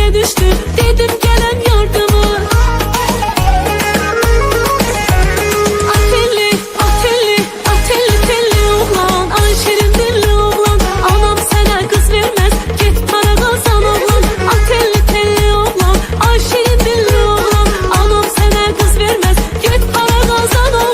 derdine düştü, dedim gelen yardımı. Atelli, atelli, atelli telli oğlan, ay şirin dilli oğlan, anam sana kız vermez, git para kazan oğlan. Atelli telli oğlan, ay şirin dilli oğlan, anam sana kız vermez, git para kazan oğlan.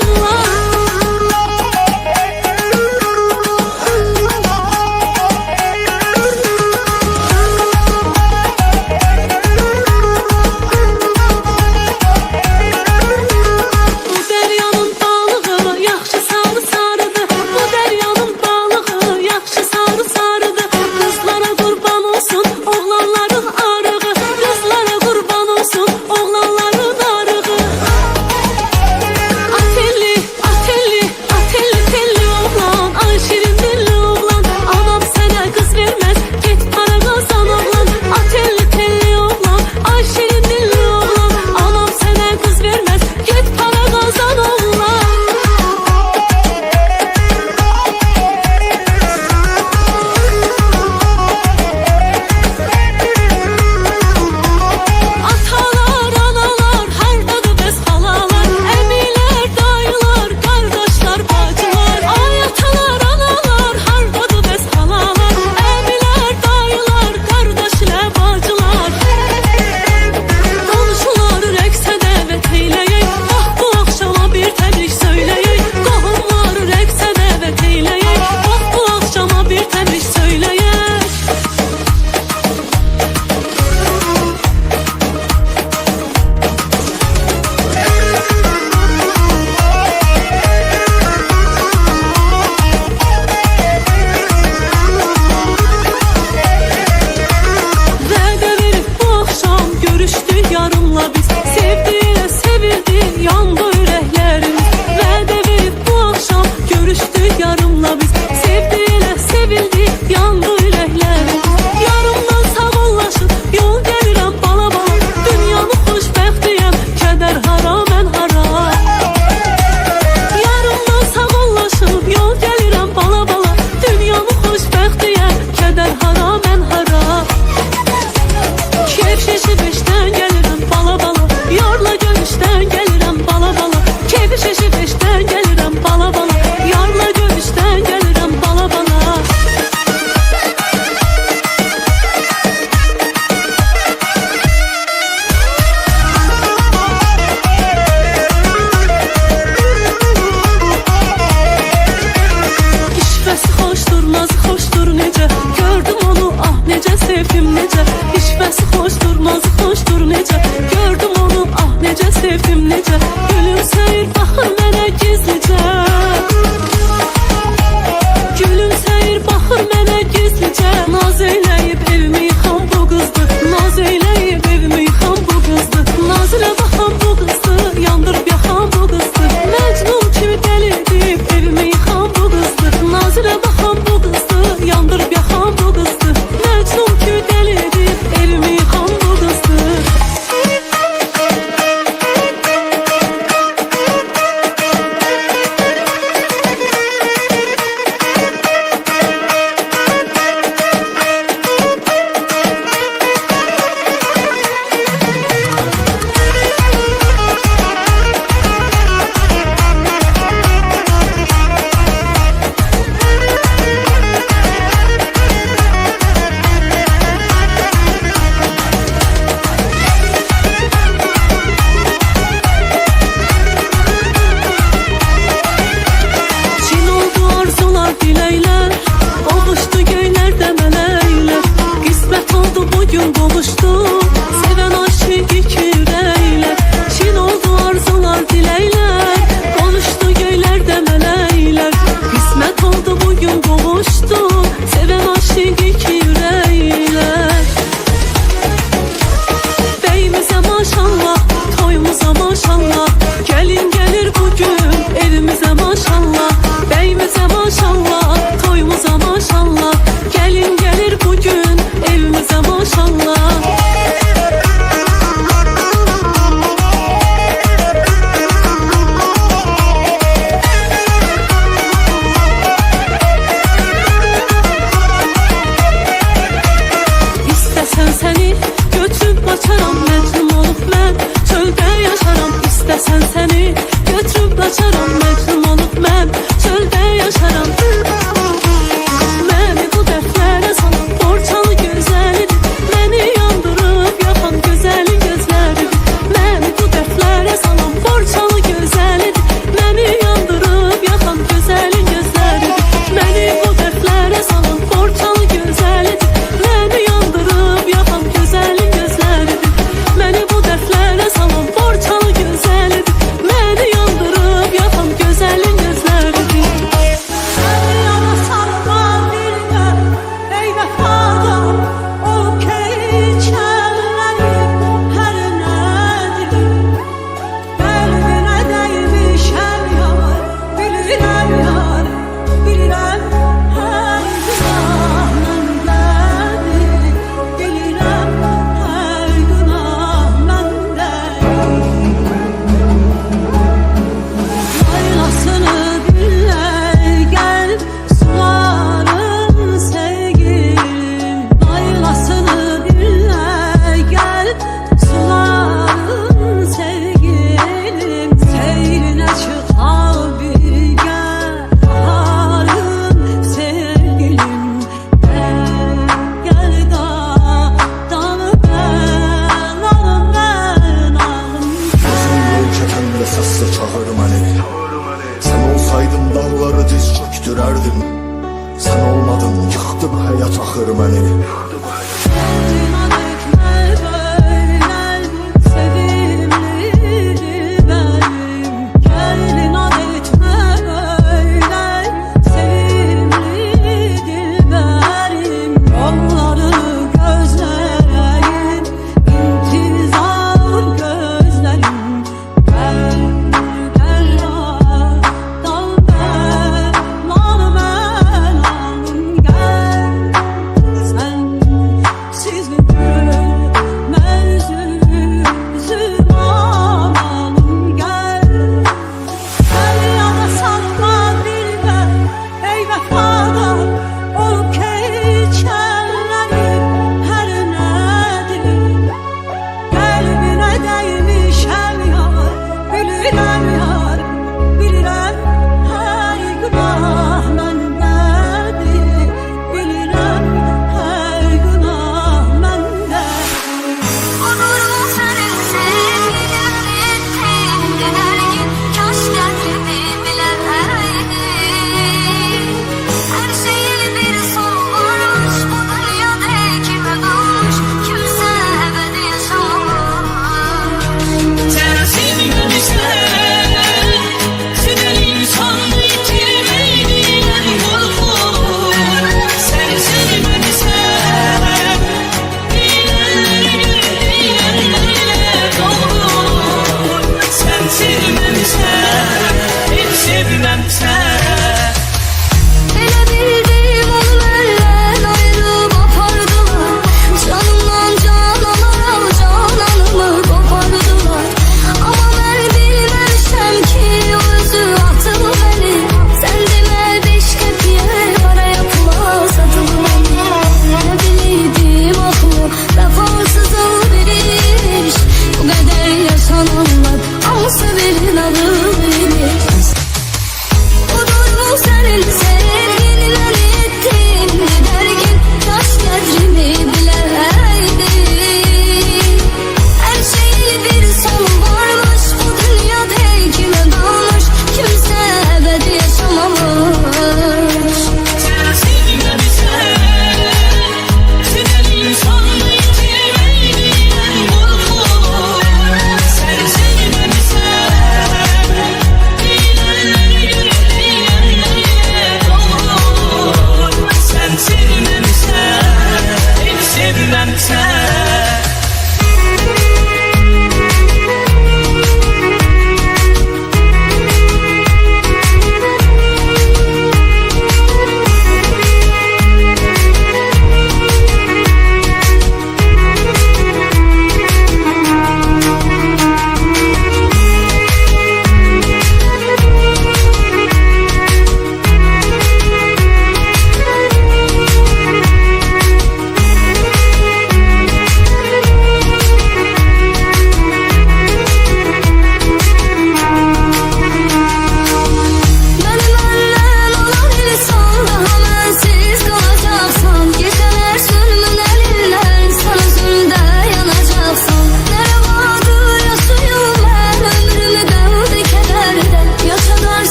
kaçaram, məcnun olub mən çöldə yaşaram. İstəsən səni götürüb qaçaram, məcnun olub mən çöldə yaşaram. Məni bu dəftərə salan borçalı gözəlidir, məni yandırıb yapan gözəlin gözləridir. Məni bu dəftərə salan borçalı gözəlidir, məni yandırıb yapan gözəlin gözləridir. Məni bu dəftərə salan borçalı gözəlidir, məni yandırıb yapan gözəlin gözləridir. Məni bu dəftərə salan borçalı gözəlidir, məni yandırıb yapan gözəlin gözləridir. Səni yana sarma dildə, ey vəfadan, o keçənlərim hər nədir? Qəlbinə dəymişəm yar, bilirəm yar, bilirəm hər günah məndədir. Bilirəm hər günah məndədir. Laylasını diller gel suların sevgilim. Laylasını diller gel suların sevgilim. Seyrine çıkar bir gel baharın sevgilim. Gel dağdanı ben alım ben alım. Gözüm yol çəkəndə səslə çağır məni. Sən olsaydın dağları diz çöktürərdim. Sən olmadın, yıxdın həyat axır məni. Kendine dökme böyle sevimli dilberim. Kendine dökme böyle sevimli dilberim. Yollarını gözleyeyim, intizar gözlerim. Gel gel dağdan ben alım gel. Sensiz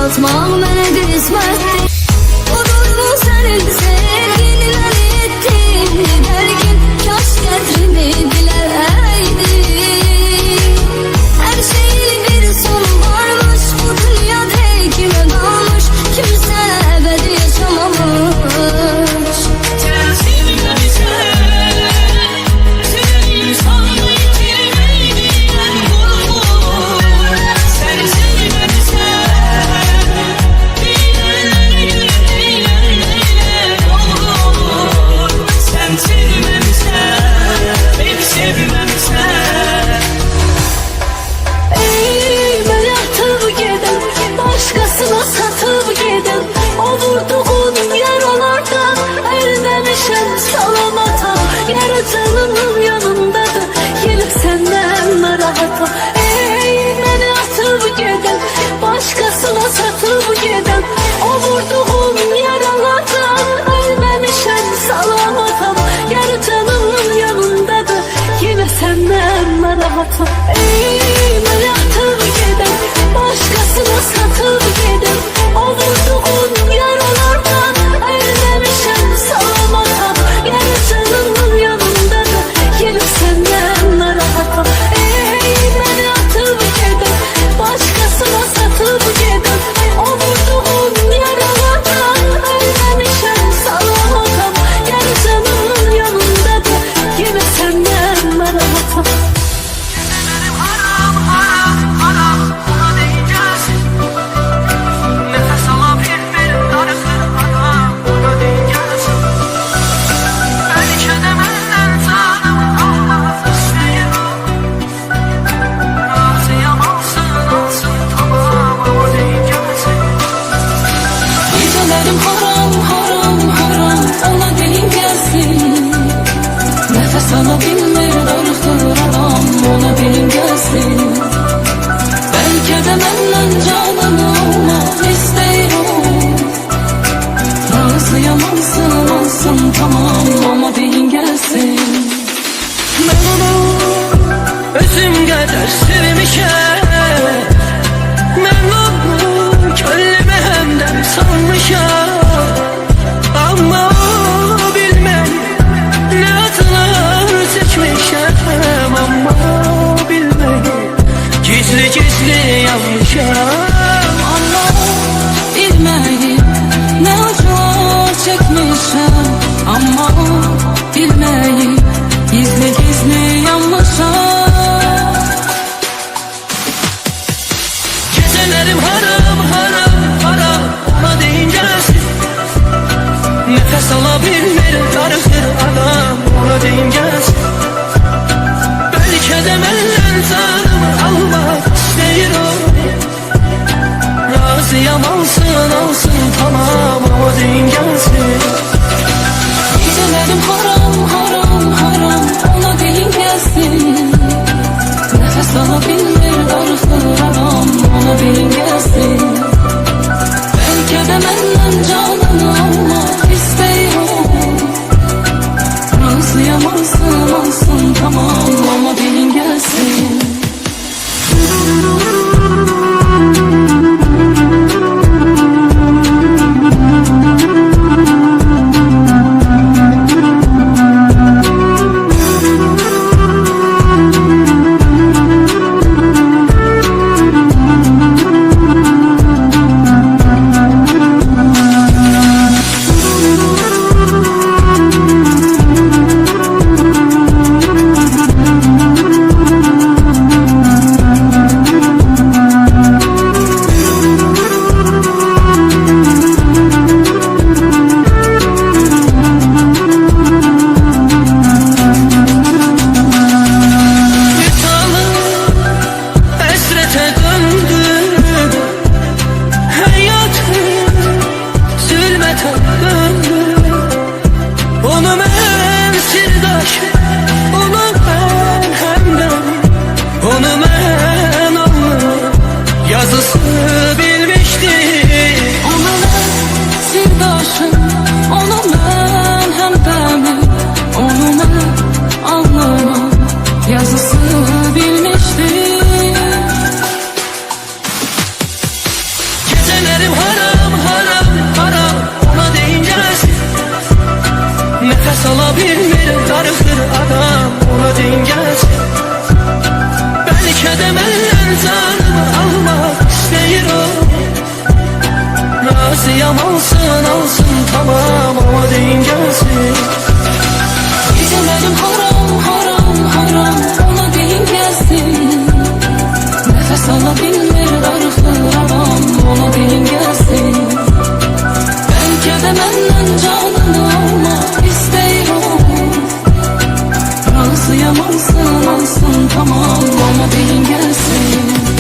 satmaq mənə qismətdir. Odurumu sənin sevgini mən etdim, gedərkən kaş qədrini biləydim. Hər şeyin bir sonu varmış, bu dünyada kimə qalmış, kimsə əbədi yaşamamış. Sen sevmemsen, sen insanı yitirmeydin gurur. Sen sevmemsen, eyle olur. Sen sevmemsen, beni sevmemsen. Ey məni atıb gedən, başqasına satıb gedən, o vurduğun yaralardan ərləmişəm salamata. Yaratanımın yanındadır, yenə səndən narahatam. Ey məni atıb gedən, başqasına satıb gedən, o vurduğun yaralardan ərləmişəm salamatam. Yaratanımın yanındadır, yenə səndən narahatam. Ey məni atıb gedən, başqasına satıb gedən, o vurduğun yaralardan ərləmişəm salamatam. Yaratanımın yanındadır, yenə səndən narahatam. Ey məni atıb gedən, başqasına satıb gedən, o vurduğun yaralardan ərləmişəm salamatam. Yaratanımın yanındadır, yenə səndən narahatam. Gecelerim haram haram haram ona deyin gelsin. Nefes alabilmir darıxır adam ona deyin gelsin. Belki de məndən canımı almaq istəyir o. Razıyam alsın alsın tamam ona deyin gelsin. Gecelerim haram haram haram ona deyin gelsin. Nefes alabilmir darıxır adam ona deyin gelsin. Belki de məndən canını almaq istəyir o. Razıyam alsın alsın tamam ona deyin gelsin.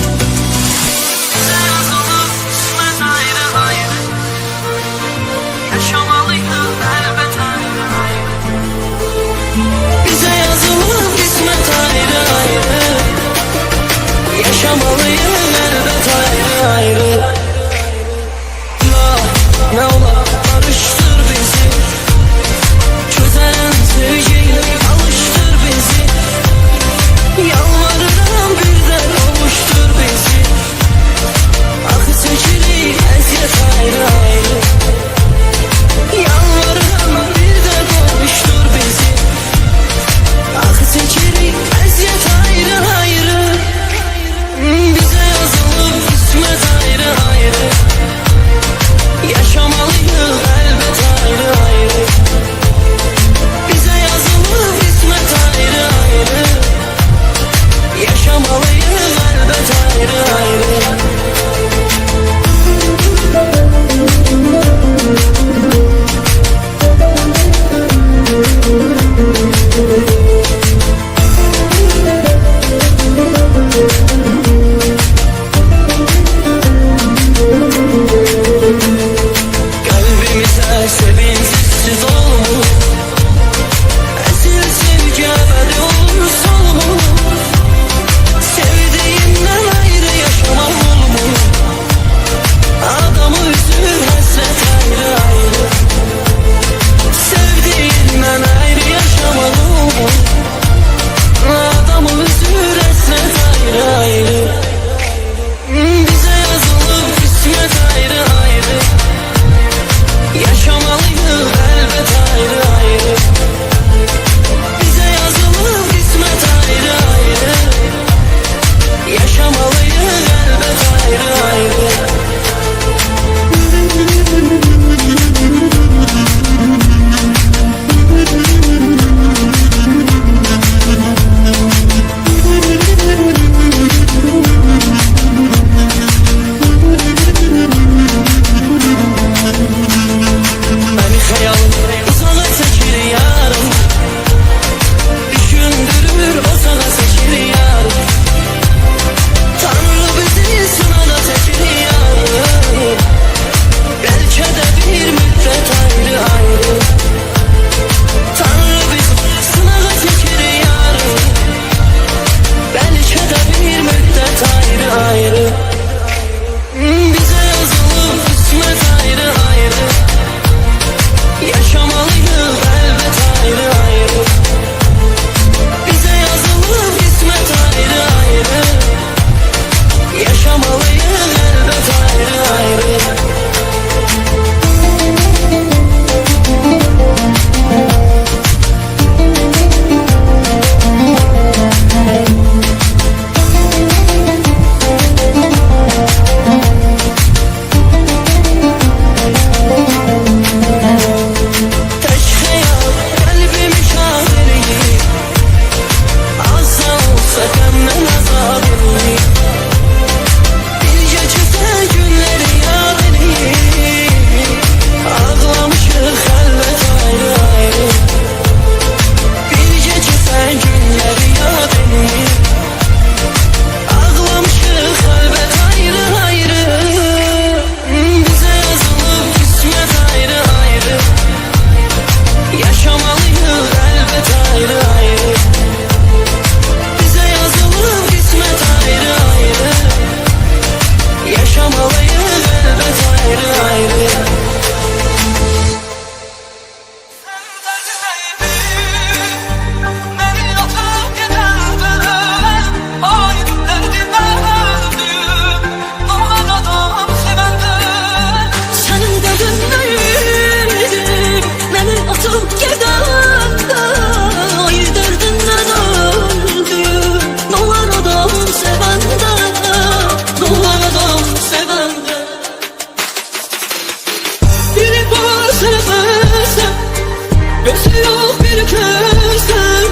çekersen,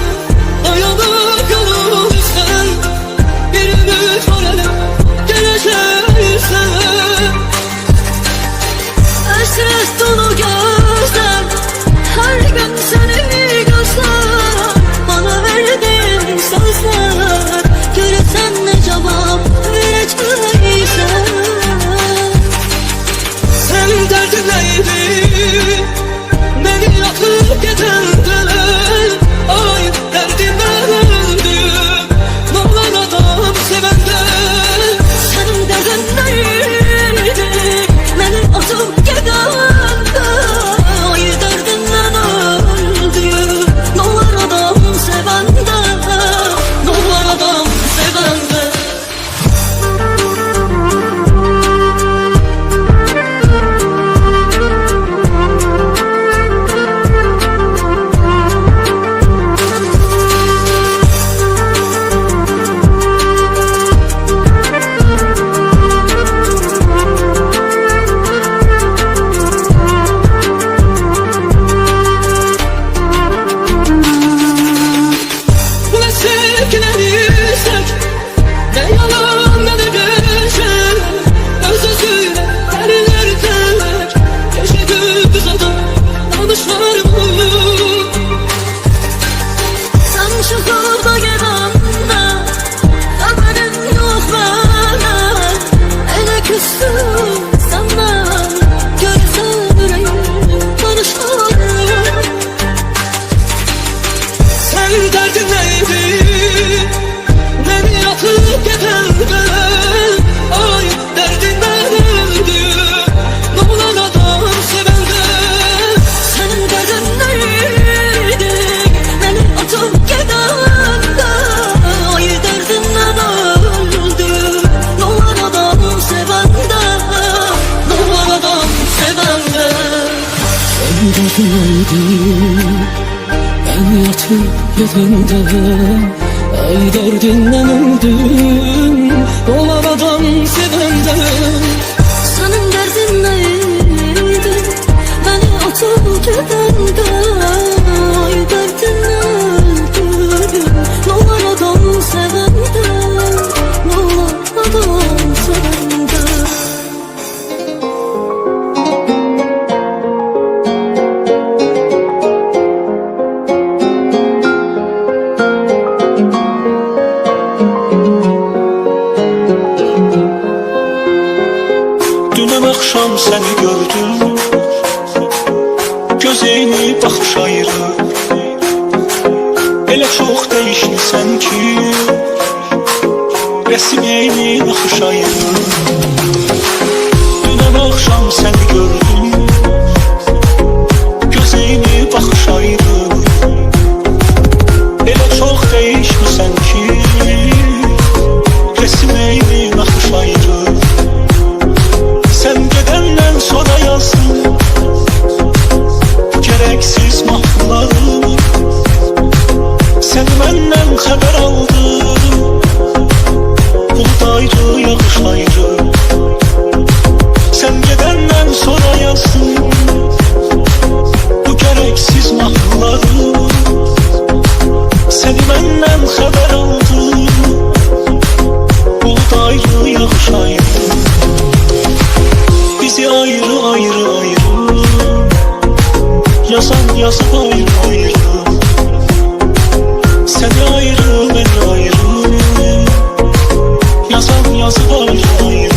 dayanıp yorulursan, bir ümit var hele geleceksen. Hasret dolu gözler, her gün seni gözler. Bana verdiğin sözler, görürsen ne cevap vereceksen. Senin derdin neydi? Beni atıp gidenler. Ay derdimden öldüm, ne olan adam sevenden. Senin derdin neydi? Beni atıp gidende. Ay derdinden öldüm, ne olur adam sevende. Ne olan adam sevenden. Ne sevgilenirsek, ne yalan ne de gerçek. Özüzüyle derler tek, gece gündüz adam danışlar mı? Sen çıkıp da gidende, haberin yok benden. Ele küstüm senden, görsen yüreğim danışar. Senin derdin neydi? Beni atıp gidenler. Ay derdinden öldüm, ne olan adam sevenden. Senin derdin neydi? Beni atıp gidende. Ay derdinden öldüm, ne olur adam sevende. Ne olan adam sevenden. Senin derdin neydi? Beni atıp gidende. Ay derdinden öldüm, olan adam sevenden. Senin derdin neydi? Beni atıp gidende. Ay derdinden öldüm, ne olur adam sevende. Ne olur adam sevende. Dünən axşam səni gördüm, gözeyni baxış ayrı. Elə çox dəyişmisən ki, rəsm eyni naxış ayrı. Dünən axşam səni gördüm, gözeyni baxış ayrı. Elə çox dəyişmisən ki, rəsm eyni naxış ayrı. Sen gedenden sonra yazdım gereksiz mahnılarımı. Seni benden haber aldım, bulut ayrı yağış ayrı. Sen gedenden sonra yazdım bu gereksiz mahnılarımı. Seni benden haber aldım, bulut ayrı yağış ayrı. Bizi ayrı ayrı ayrı, yazan yazıp ayrı ayrı. Seni ayrı beni ayrı, yazan yazıp ayrı ayrı.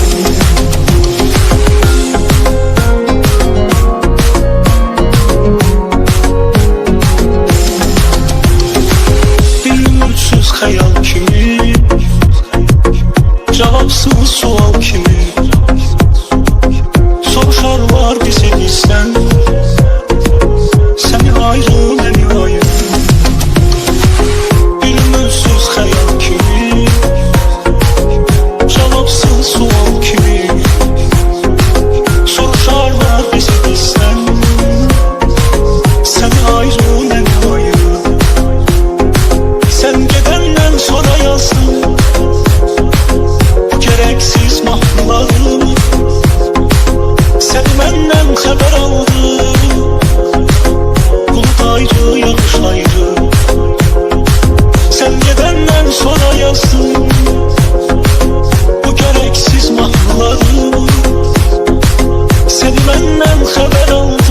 Bir ümitsüz hayal kimi, cevapsız sual kimi. Soruşarlar bizi bizden, seni ayrı beni ayrı. Bir ümitsüz hayal kimi, cevapsız sual kimi. Soruşarlar bizi bizden, seni ayrı beni ayrı. Sen gedenden sonra yazdım gereksiz mahnılarımı. Seni benden haber aldım, senden haber aldım.